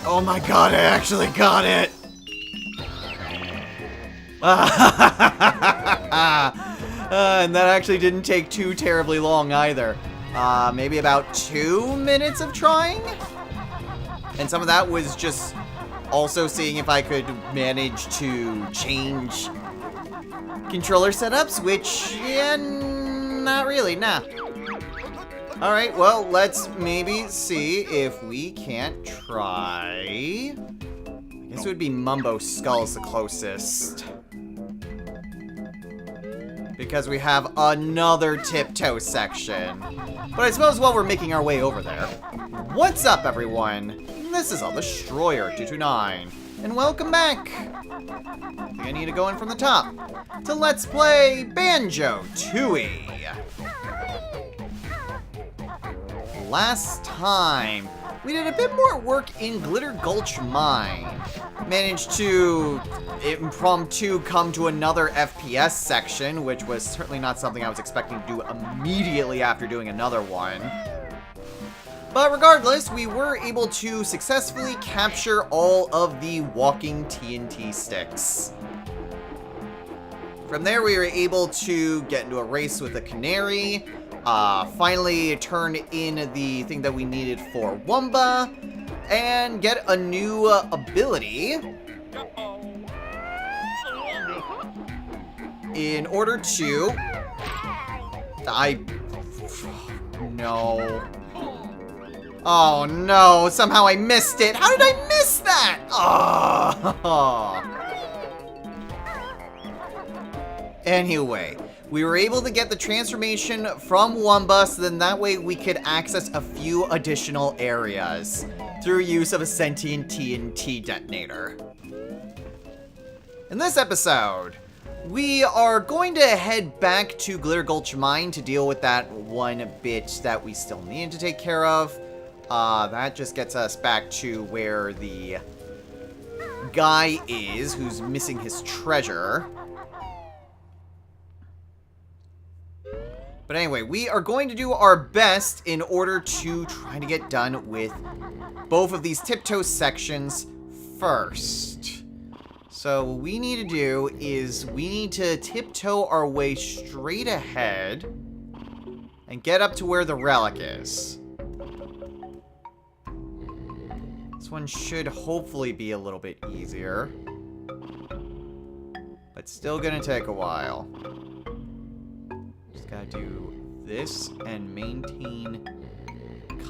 Oh my god, I actually got it! And that actually didn't take too terribly long either. Maybe about 2 minutes of trying? And some of that was just also seeing if I could manage to change controller setups, which, yeah, not really, nah. Alright, well, let's maybe see if we can't try... I guess it would be Mumbo Skull's the closest. Because we have another tiptoe section. But I suppose while we're making our way over there... What's up, everyone? This is Destroyer229, and welcome back! I think I need to go in from the top to Let's Play Banjo-Tooie. Last time, we did a bit more work in Glitter Gulch Mine. Managed to impromptu come to another FPS section, which was certainly not something I was expecting to do immediately after doing another one. But regardless, we were able to successfully capture all of the walking TNT sticks. From there, we were able to get into a race with a canary, finally turn in the thing that we needed for Wumba, and get a new ability in order to... No. Oh no, somehow I missed it. How did I miss that? Oh. Anyway, we were able to get the transformation from Wumba, so then that way we could access a few additional areas through use of a sentient TNT detonator. In this episode, we are going to head back to Glitter Gulch Mine to deal with that one bit that we still needed to take care of. That just gets us back to where the guy is who's missing his treasure. But anyway, we are going to do our best in order to try to get done with both of these tiptoe sections first. So what we need to do is we need to tiptoe our way straight ahead and get up to where the relic is. This one should hopefully be a little bit easier, but still gonna take a while. Just gotta do this and maintain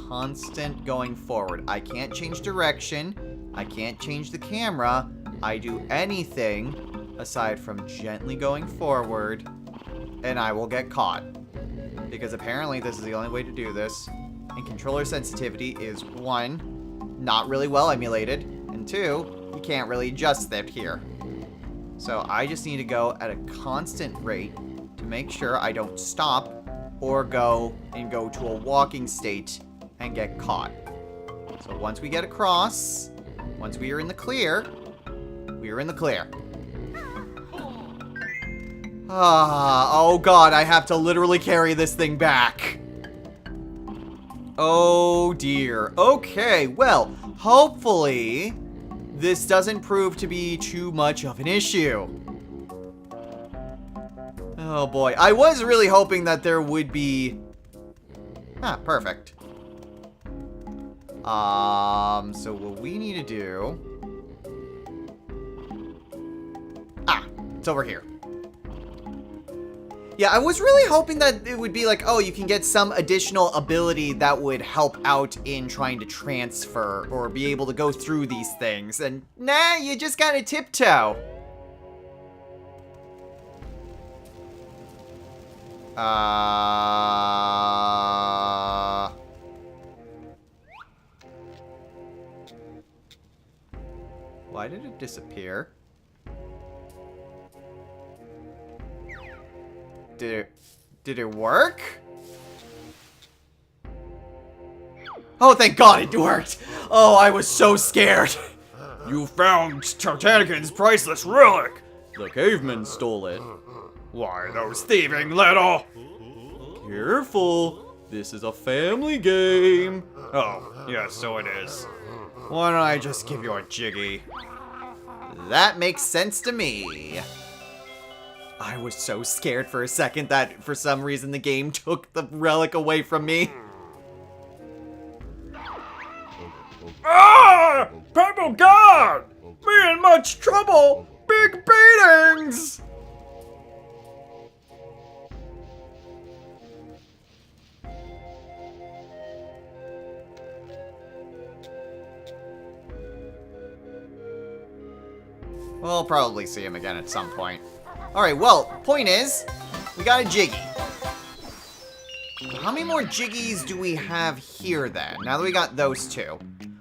constant going forward. I can't change direction. I can't change the camera. I do anything aside from gently going forward, and I will get caught. Because apparently this is the only way to do this. And controller sensitivity is 1, not really well emulated, and 2, you can't really adjust that here. So I just need to go at a constant rate to make sure I don't stop or go to a walking state and get caught. So once we get across, once we are in the clear, we are in the clear. Oh god, I have to literally carry this thing back. Oh dear. Okay, well, hopefully this doesn't prove to be too much of an issue. Oh boy, I was really hoping that there would be... perfect. So what we need to do... it's over here. Yeah, I was really hoping that it would be like, oh, you can get some additional ability that would help out in trying to transfer or be able to go through these things. And nah, you just gotta tiptoe. Why did it disappear? Did it work? Oh, thank God it worked! Oh, I was so scared. You found Tartanican's priceless relic. The caveman stole it. Why, those thieving little... Careful. This is a family game. Oh, yes, so it is. Why don't I just give you a jiggy? That makes sense to me. I was so scared for a second that for some reason the game took the relic away from me. Ah! Purple God! Me in much trouble! Big beatings! We'll probably see him again at some point. Alright, well, point is, we got a Jiggy. How many more Jiggies do we have here then, now that we got those two?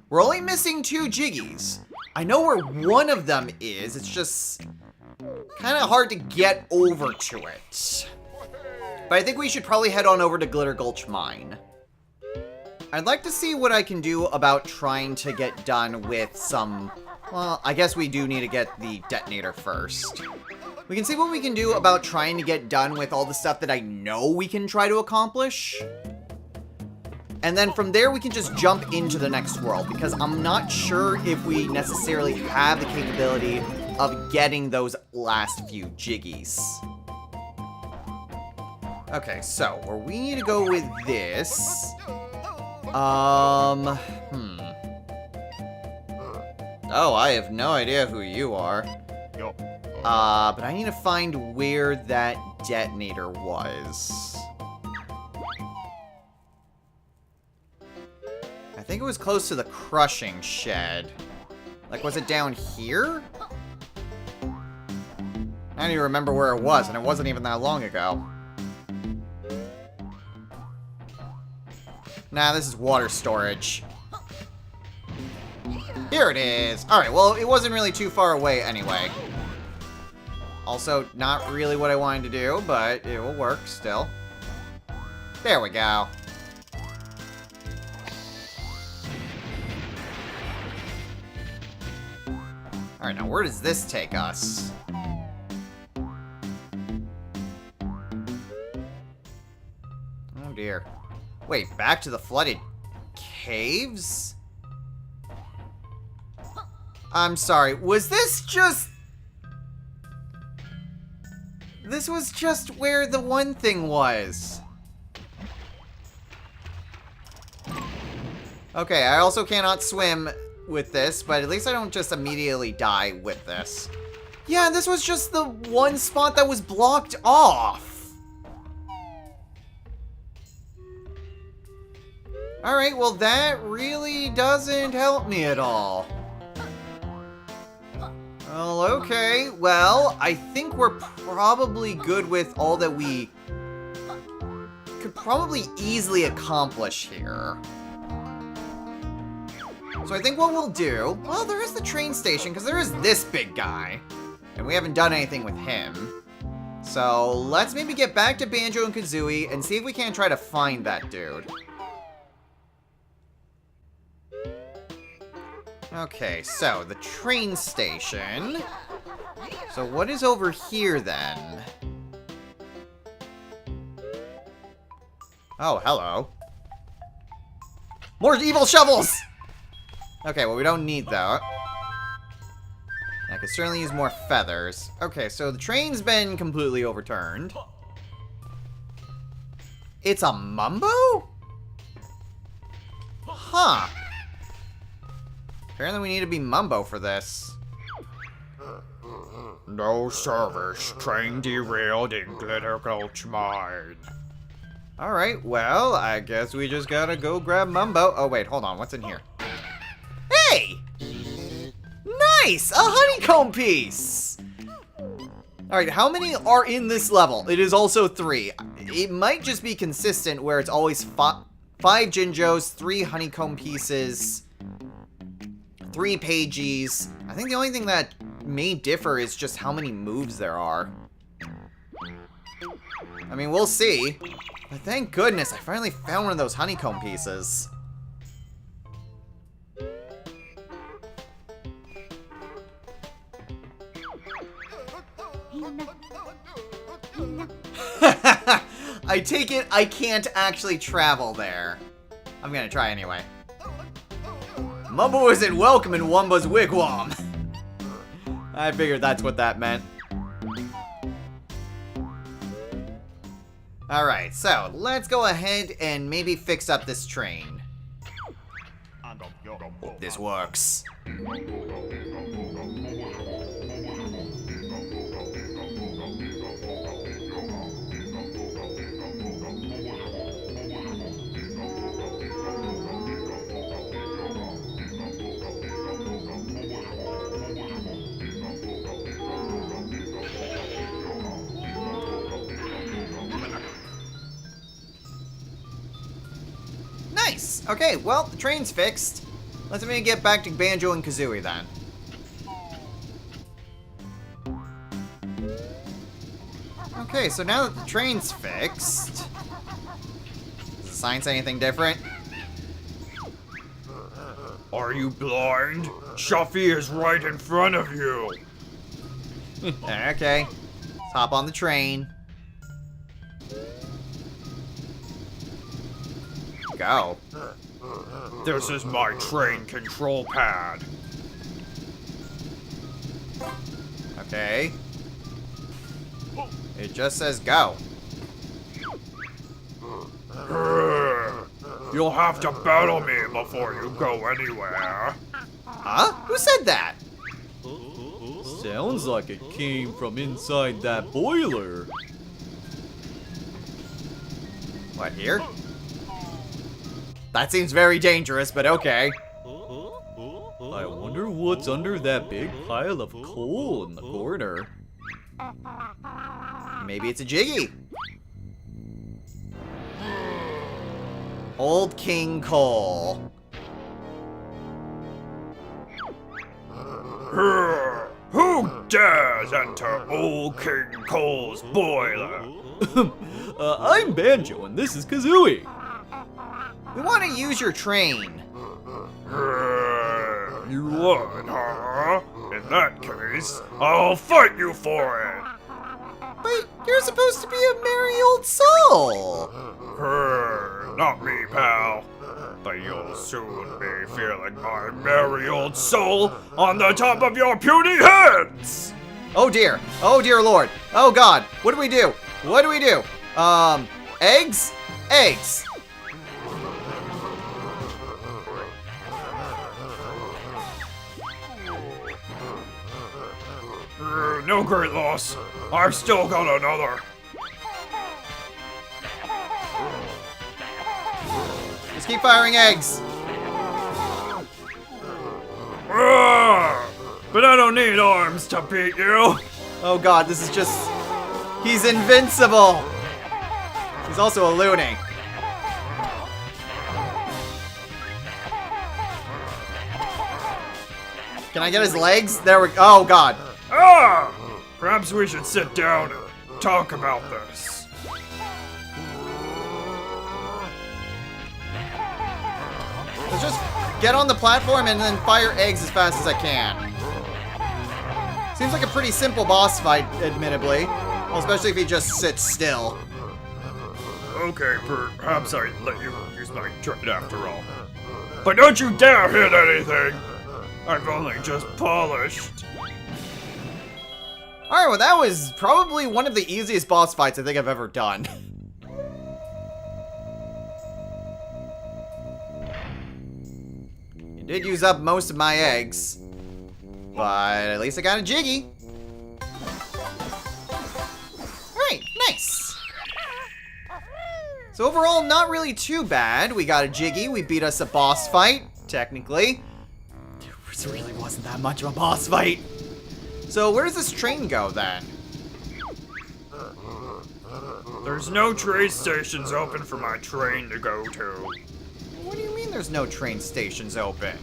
We're only missing 2 Jiggies. I know where one of them is, it's just kind of hard to get over to it. But I think we should probably head on over to Glitter Gulch Mine. I'd like to see what I can do about trying to get done with some... Well, I guess we do need to get the detonator first. We can see what we can do about trying to get done with all the stuff that I know we can try to accomplish. And then from there, we can just jump into the next world, because I'm not sure if we necessarily have the capability of getting those last few Jiggies. Okay, so where we need to go with this... Oh, I have no idea who you are. But I need to find where that detonator was. I think it was close to the crushing shed. Like, was it down here? I don't even remember where it was, and it wasn't even that long ago. Nah, this is water storage. Here it is. Alright, well, it wasn't really too far away anyway. Also, not really what I wanted to do, but it will work still. There we go. Alright, now where does this take us? Oh dear. Wait, back to the flooded caves? I'm sorry, was this just... This was just where the one thing was. Okay, I also cannot swim with this, but at least I don't just immediately die with this. Yeah, this was just the one spot that was blocked off. Alright, well that really doesn't help me at all. Well, okay. Well, I think we're probably good with all that we could probably easily accomplish here. So I think what we'll do... Well, there is the train station, because there is this big guy. And we haven't done anything with him. So let's maybe get back to Banjo and Kazooie and see if we can't try to find that dude. Okay, so the train station. So what is over here then? Oh, hello. More evil shovels! Okay, well we don't need that. I could certainly use more feathers. Okay, so the train's been completely overturned. It's a Mumbo? Huh. Apparently we need to be Mumbo for this. No service. Train derailed in Glitter Gulch Mine. Alright, well, I guess we just gotta go grab Mumbo. Oh, wait, hold on. What's in here? Hey! Nice! A honeycomb piece! Alright, how many are in this level? It is also 3. It might just be consistent where it's always 5 Jinjos, 3 honeycomb pieces, 3 Pages. I think the only thing that may differ is just how many moves there are. I mean, we'll see. But thank goodness, I finally found one of those honeycomb pieces. I take it I can't actually travel there. I'm gonna try anyway. Mumbo isn't welcome in Wumba's wigwam. I figured that's what that meant. Alright, so let's go ahead and maybe fix up this train. Hope this works. Nice! Okay, well, the train's fixed. Let's maybe get back to Banjo and Kazooie then. Okay, so now that the train's fixed... Does the sign say anything different? Are you blind? Shuffy is right in front of you. Okay. Let's hop on the train. Go. This is my train control pad. Okay. It just says go. You'll have to battle me before you go anywhere. Huh? Who said that? Sounds like it came from inside that boiler. What, here? That seems very dangerous, but okay. I wonder what's under that big pile of coal in the corner. Maybe it's a Jiggy. Old King Cole. Who dares enter Old King Cole's boiler? I'm Banjo, and this is Kazooie. We want to use your train. You would, huh? In that case, I'll fight you for it. But you're supposed to be a merry old soul. Not me, pal. But you'll soon be feeling my merry old soul on the top of your puny heads! Oh dear. Oh dear Lord. Oh God. What do we do? What do we do? Eggs? Eggs. No great loss. I've still got another. Just keep firing eggs. But I don't need arms to beat you. Oh God, this is just... He's invincible. He's also a loony. Can I get his legs? There we go. Oh God. Perhaps we should sit down and talk about this. Let's just get on the platform and then fire eggs as fast as I can. Seems like a pretty simple boss fight, admittedly. Well, especially if he just sits still. Okay, perhaps I let you use my train after all. But don't you dare hit anything! I've only just polished. Alright, well that was probably one of the easiest boss fights I think I've ever done. You did use up most of my eggs. But at least I got a Jiggy. Alright, nice. So overall, not really too bad. We got a Jiggy, we beat us a boss fight, technically. It really wasn't that much of a boss fight. So where does this train go then? There's no train stations open for my train to go to. What do you mean there's no train stations open?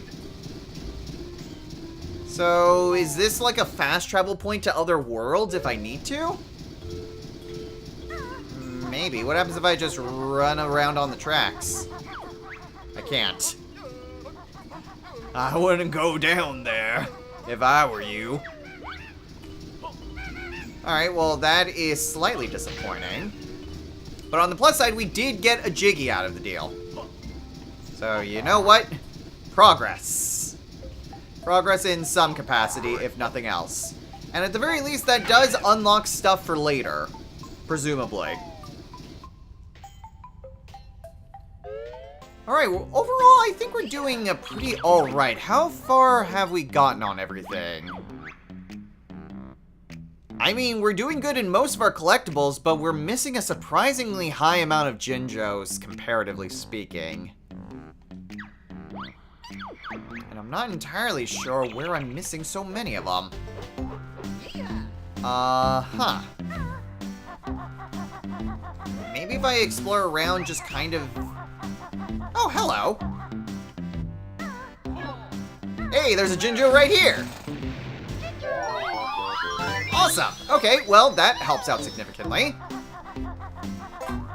So is this like a fast travel point to other worlds if I need to? Maybe. What happens if I just run around on the tracks? I can't. I wouldn't go down there if I were you. Alright, well that is slightly disappointing. But on the plus side, we did get a Jiggy out of the deal. So, you know what? Progress. Progress in some capacity, if nothing else. And at the very least, that does unlock stuff for later. Presumably. Alright, well, overall, I think we're doing a pretty alright. How far have we gotten on everything? I mean, we're doing good in most of our collectibles, but we're missing a surprisingly high amount of Jinjos, comparatively speaking. And I'm not entirely sure where I'm missing so many of them. Huh. Maybe if I explore around just kind of... Oh, hello. Hey, there's a Jinjo right here. Awesome. Okay, well, that helps out significantly.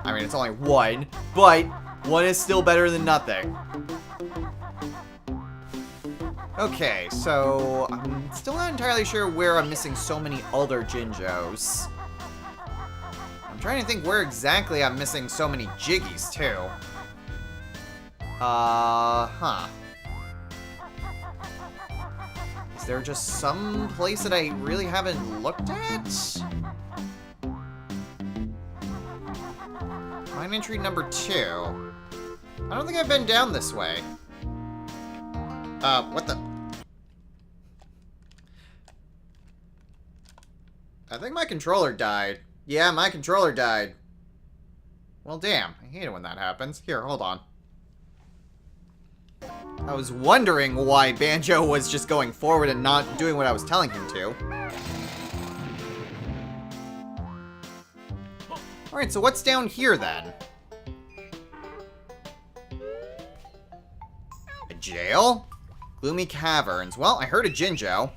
I mean, it's only one, but one is still better than nothing. Okay, so I'm still not entirely sure where I'm missing so many other Jinjos. I'm trying to think where exactly I'm missing so many Jiggies, too. Huh. Is there just some place that I really haven't looked at? Mine entry number 2. I don't think I've been down this way. What the? I think my controller died. Yeah, my controller died. Well, damn. I hate it when that happens. Here, hold on. I was wondering why Banjo was just going forward and not doing what I was telling him to. Alright, so what's down here then? A jail? Gloomy caverns. Well, I heard a Jinjo.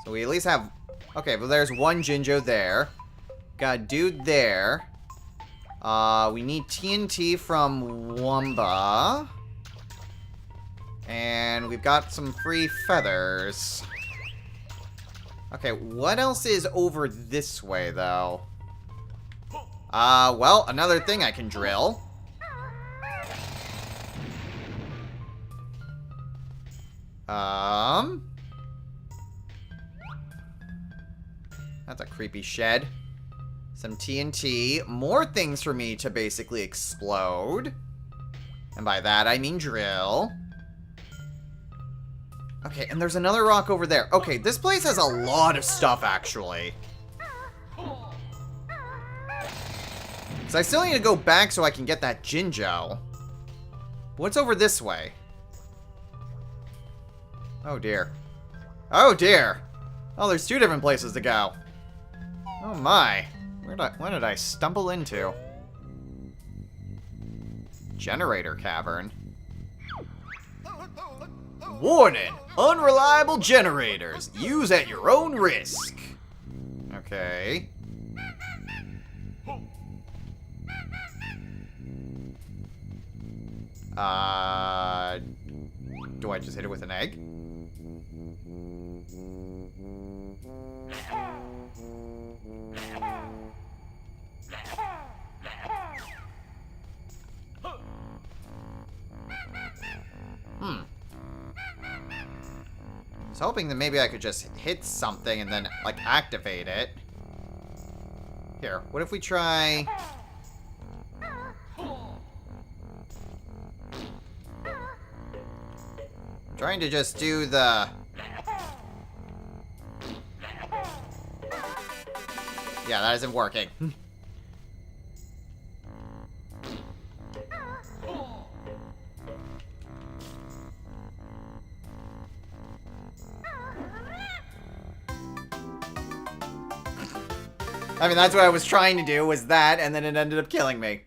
So we at least have... Okay, well there's one Jinjo there. Got a dude there. We need TNT from Wumba. And we've got some free feathers. Okay, what else is over this way, though? Well, another thing I can drill. That's a creepy shed. Some TNT. More things for me to basically explode. And by that, I mean drill. Okay, and there's another rock over there. Okay, this place has a lot of stuff, actually. So I still need to go back so I can get that Jinjo. What's over this way? Oh, dear. Oh, dear. Oh, there's 2 different places to go. Oh, my. What did I stumble into? Generator cavern. Warning! Unreliable generators. Use at your own risk. Okay. Do I just hit it with an egg? I was hoping that maybe I could just hit something and then, like, activate it. Here, what if we try... Trying to just do the... Yeah, that isn't working. I mean, that's what I was trying to do, was that, and then it ended up killing me.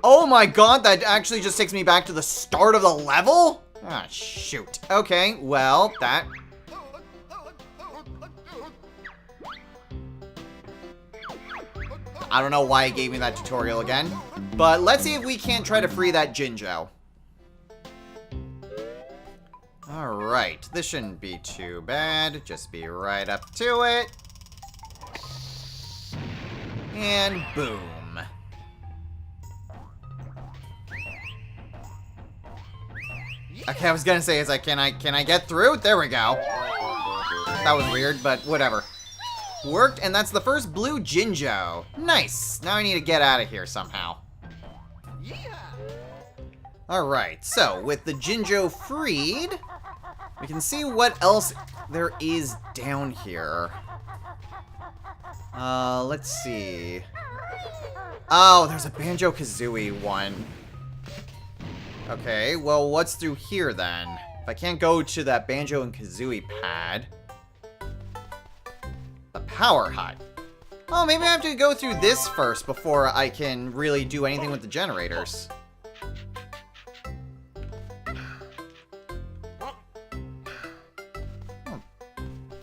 Oh my god, that actually just takes me back to the start of the level? Ah, shoot. Okay, well, that... I don't know why it gave me that tutorial again. But let's see if we can't try to free that Jinjo. Alright, this shouldn't be too bad. Just be right up to it. And boom. Okay, I was gonna say, can I get through? There we go. That was weird, but whatever. Worked, and that's the first blue Jinjo. Nice. Now I need to get out of here somehow. Alright, so with the Jinjo freed, we can see what else there is down here. Let's see. Oh, there's a Banjo-Kazooie one. Okay, well, what's through here then? If I can't go to that Banjo and Kazooie pad. The power hut. Oh, maybe I have to go through this first before I can really do anything with the generators.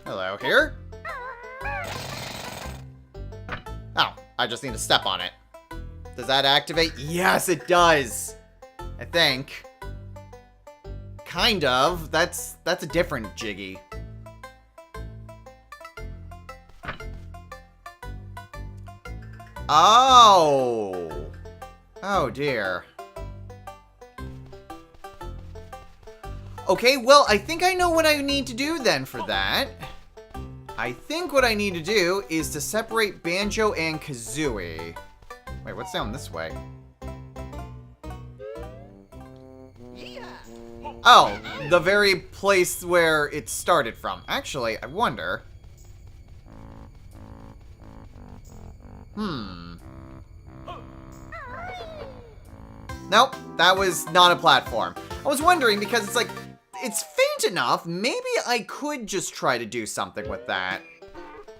Hello, here? Oh, I just need to step on it. Does that activate? Yes, it does! I think. Kind of. That's a different Jiggy. Oh! Oh dear. Okay, well, I think I know what I need to do then for that. I think what I need to do is to separate Banjo and Kazooie. Wait, what's down this way? Oh, the very place where it started from. Actually, I wonder... Nope, that was not a platform. I was wondering because it's like, it's faint enough, maybe I could just try to do something with that.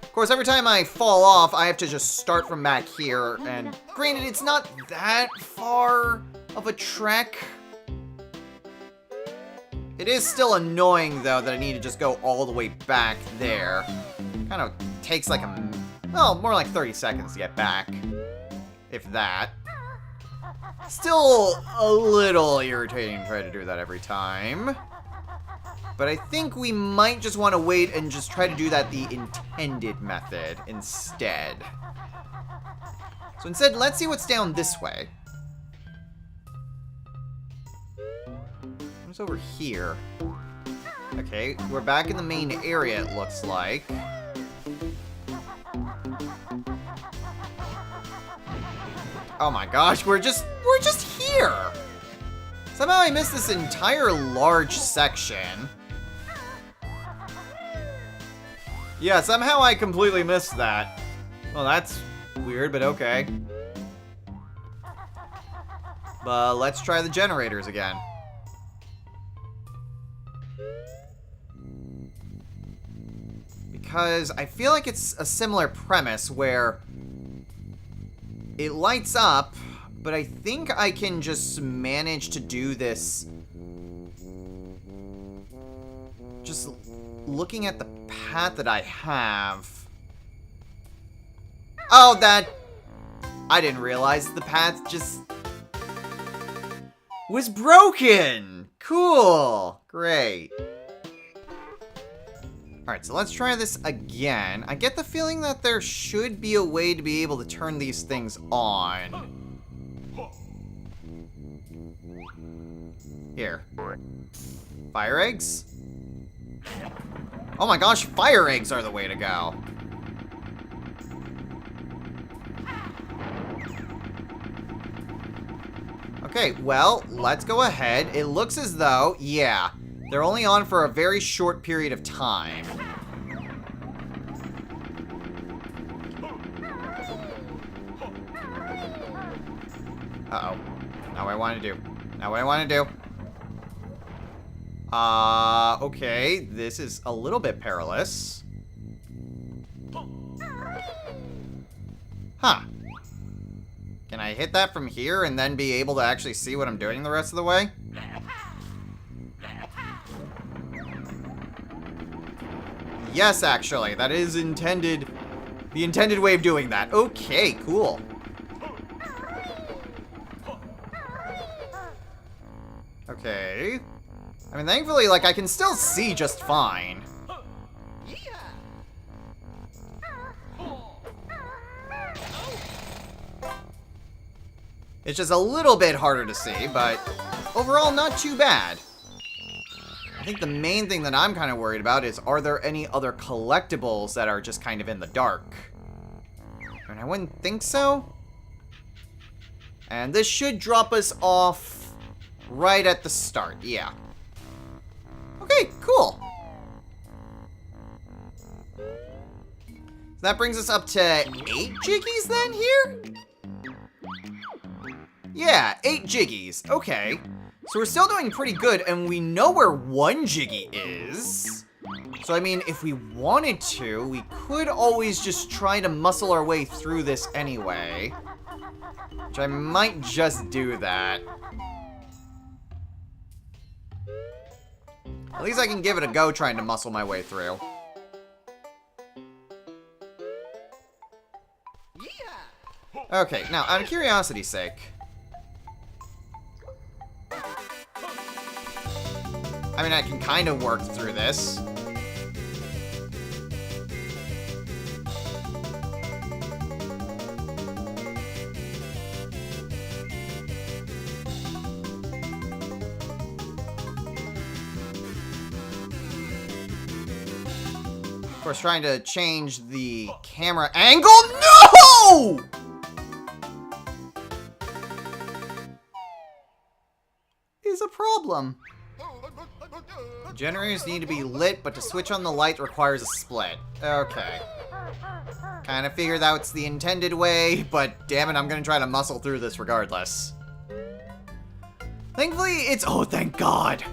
Of course, every time I fall off, I have to just start from back here, and granted, it's not that far of a trek. It is still annoying, though, that I need to just go all the way back there. Kind of takes like well, more like 30 seconds to get back. If that. Still a little irritating to try to do that every time. But I think we might just want to wait and just try to do that the intended method instead. So instead, let's see what's down this way. What's over here? Okay, we're back in the main area, it looks like. Oh my gosh, we're just here! Somehow I missed this entire large section. Yeah, somehow I completely missed that. Well, that's weird, but okay. But let's try the generators again. Because I feel like it's a similar premise where it lights up, but I think I can just manage to do this just looking at the path that I have. Oh, I didn't realize the path just was broken. Cool. Great. Alright, so let's try this again. I get the feeling that there should be a way to be able to turn these things on. Here. Fire eggs? Oh my gosh, fire eggs are the way to go. Okay, well, let's go ahead. It looks as though, yeah, they're only on for a very short period of time. Uh-oh. Not what I want to do. Not what I want to do. Okay. This is a little bit perilous. Huh. Can I hit that from here and then be able to actually see what I'm doing the rest of the way? Yes, actually. That is intended... the intended way of doing that. Okay, cool. Okay. I mean, thankfully, like, I can still see just fine. It's just a little bit harder to see, but overall not too bad. I think the main thing that I'm kind of worried about is, are there any other collectibles that are just kind of in the dark? And I wouldn't think so. And this should drop us off right at the start, yeah. Okay, cool. So that brings us up to 8 Jiggies then here? Yeah, 8 Jiggies, okay. So we're still doing pretty good, and we know where 1 Jiggy is. So I mean, if we wanted to, we could always just try to muscle our way through this anyway. Which I might just do that. At least I can give it a go trying to muscle my way through. Okay, now, out of curiosity's sake. I mean, I can kind of work through this. Of course, trying to change the camera angle. No! Is a problem. Generators need to be lit, but to switch on the light requires a split. Okay. Kind of figured that's the intended way, but damn it, I'm gonna try to muscle through this regardless. Thankfully, it's... Oh, thank God!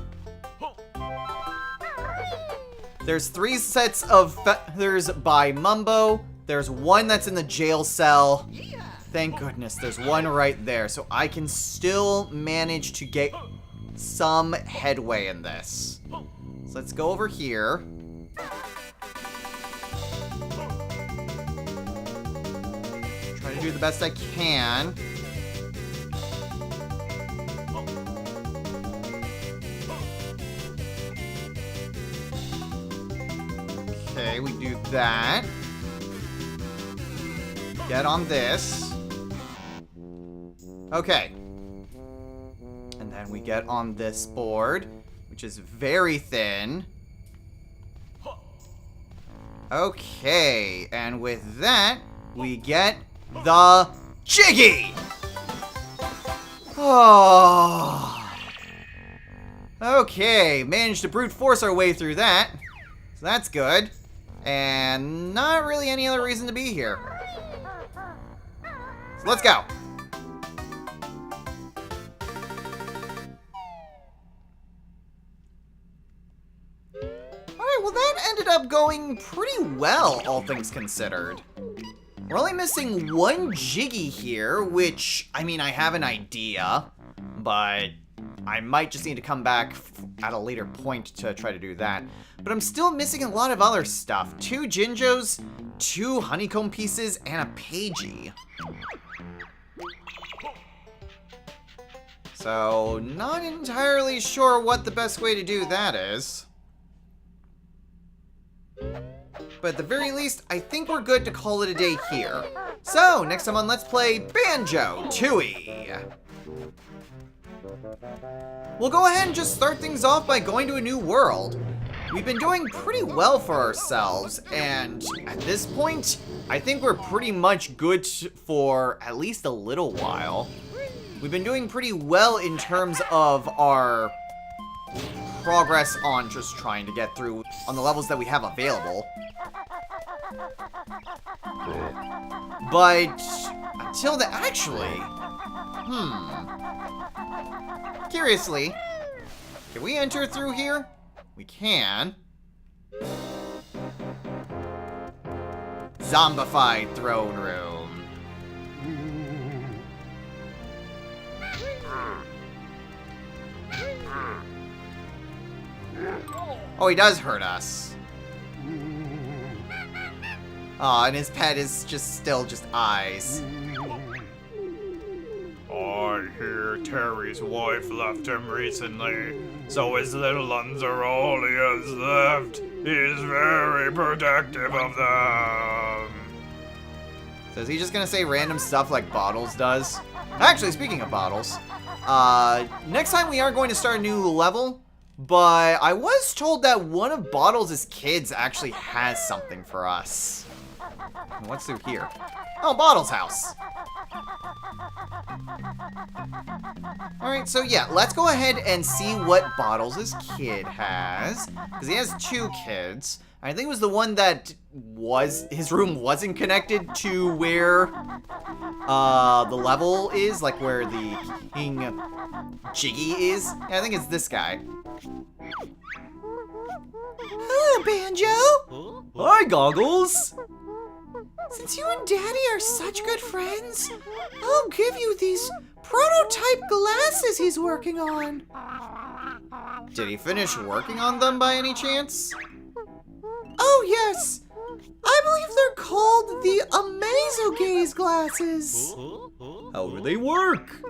There's 3 sets of feathers by Mumbo. There's 1 that's in the jail cell. Thank goodness, there's 1 right there, so I can still manage to get some headway in this. So let's go over here. Try to do the best I can. Okay, we do that. Get on this. Okay. And then we get on this board, which is very thin. Okay, and with that, we get the Jiggy! Oh. Okay, managed to brute force our way through that. So that's good. And not really any other reason to be here. So let's go. Alright, well that ended up going pretty well, all things considered. We're only missing 1 Jiggy here, which, I mean, I have an idea, but I might just need to come back at a later point to try to do that. But I'm still missing a lot of other stuff. 2 Jinjos, 2 honeycomb pieces, and a Pagey. So, not entirely sure what the best way to do that is. But at the very least, I think we're good to call it a day here. So, next time on Let's Play Banjo-Tooie. We'll go ahead and just start things off by going to a new world. We've been doing pretty well for ourselves, and at this point, I think we're pretty much good for at least a little while. We've been doing pretty well in terms of our progress on just trying to get through on the levels that we have available. But until the actually, curiously, can we enter through here? We can. Zombified throne room. Oh, he does hurt us. Aw, and his pet is just still just eyes. I hear Terry's wife left him recently, so his little ones are all he has left. He's very protective of them. So is he just gonna say random stuff like Bottles does? Actually, speaking of bottles, next time we are going to start a new level, but I was told that one of Bottles' kids actually has something for us. What's through here? Oh, Bottles' house. Alright, so yeah, let's go ahead and see what Bottles' kid has. Because he has 2 kids. I think it was the one that his room wasn't connected to where the level is, like where the King Jiggy is. Yeah, I think it's this guy. Hello, Banjo! Hi, Goggles! Since you and Daddy are such good friends, I'll give you these prototype glasses he's working on. Did he finish working on them by any chance? Oh, yes. I believe they're called the Amazo-Gaze glasses. How do they work?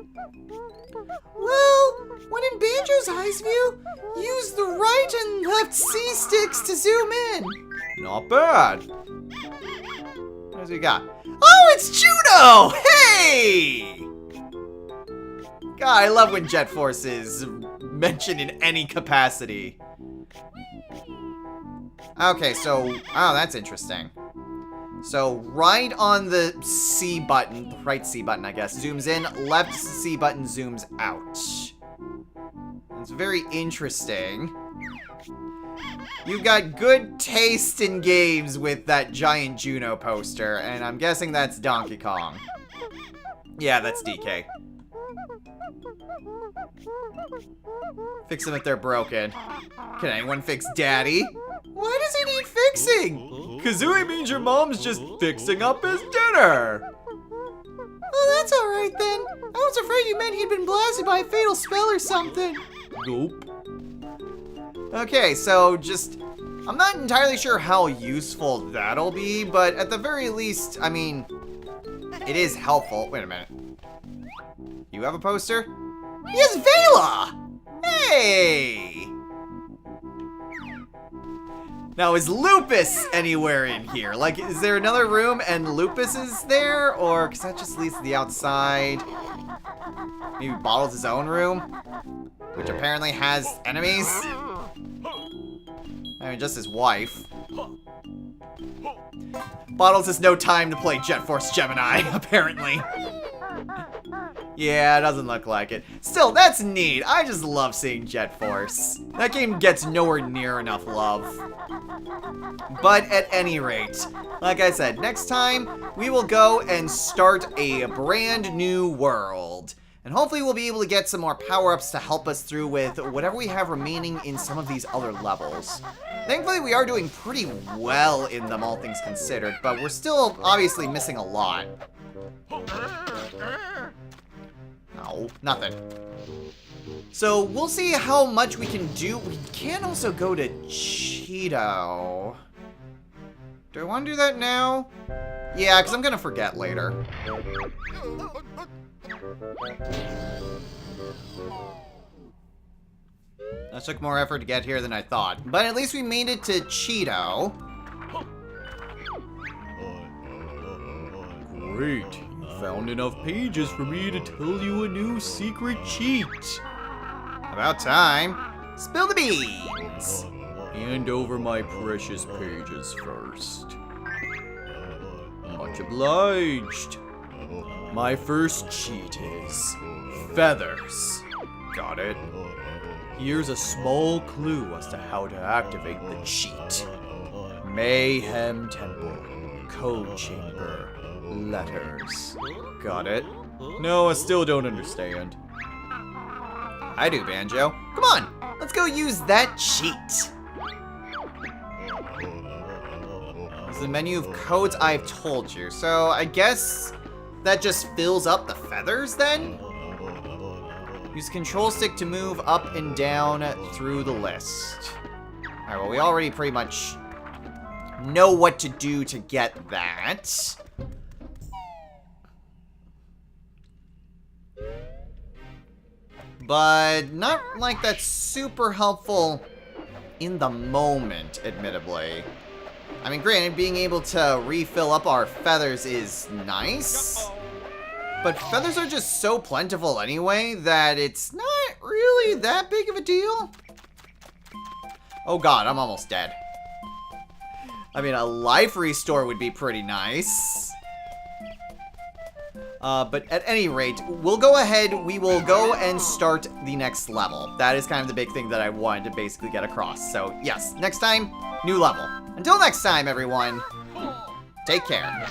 Well, when in Banjo's eyes view, use the right and left C-sticks to zoom in. Not bad. What does he got? Oh, it's Juno! Hey! God, I love when Jet Force is mentioned in any capacity. Okay, so, oh, that's interesting. So, right on the C button, the right C button, I guess, zooms in, left C button zooms out. It's very interesting. You've got good taste in games with that giant Juno poster, and I'm guessing that's Donkey Kong. Yeah, that's DK. Fix them if they're broken. Can anyone fix Daddy? Why does he need fixing? Kazooie means your mom's just fixing up his dinner. Oh, that's alright then. I was afraid you meant he'd been blasted by a fatal spell or something. Nope. Okay, so I'm not entirely sure how useful that'll be, but at the very least, I mean, it is helpful. Wait a minute. You have a poster? Yes, Vela! Hey! Now, is Lupus anywhere in here? Like, is there another room and Lupus is there? Or, because that just leads to the outside. Maybe Bottles his own room? Which apparently has enemies? I mean, just his wife. Bottles has no time to play Jet Force Gemini, apparently. Yeah, it doesn't look like it. Still, that's neat. I just love seeing Jet Force. That game gets nowhere near enough love. But at any rate, like I said, next time we will go and start a brand new world. And hopefully we'll be able to get some more power-ups to help us through with whatever we have remaining in some of these other levels. Thankfully, we are doing pretty well in them, all things considered, but we're still obviously missing a lot. No, nothing. So, we'll see how much we can do. We can also go to Cheeto. Do I want to do that now? Yeah, because I'm going to forget later. That took more effort to get here than I thought. But at least we made it to Cheeto. Great. You found enough pages for me to tell you a new secret cheat. About time. Spill the beans. Hand over my precious pages first. Much obliged. My first cheat is feathers. Got it? Here's a small clue as to how to activate the cheat. Mayhem Temple, Code Chamber, letters. Got it? No, I still don't understand. I do, Banjo. Come on, let's go use that cheat. It's the menu of codes I've told you, so I guess that just fills up the feathers then? Use control stick to move up and down through the list. Alright, well, we already pretty much know what to do to get that. But not like that's super helpful in the moment, admittedly. I mean, granted, being able to refill up our feathers is nice. But feathers are just so plentiful anyway that it's not really that big of a deal. Oh god, I'm almost dead. I mean, a life restore would be pretty nice. But at any rate, we'll go ahead, we will go and start the next level. That is kind of the big thing that I wanted to basically get across. So yes, next time, new level. Until next time, everyone, take care.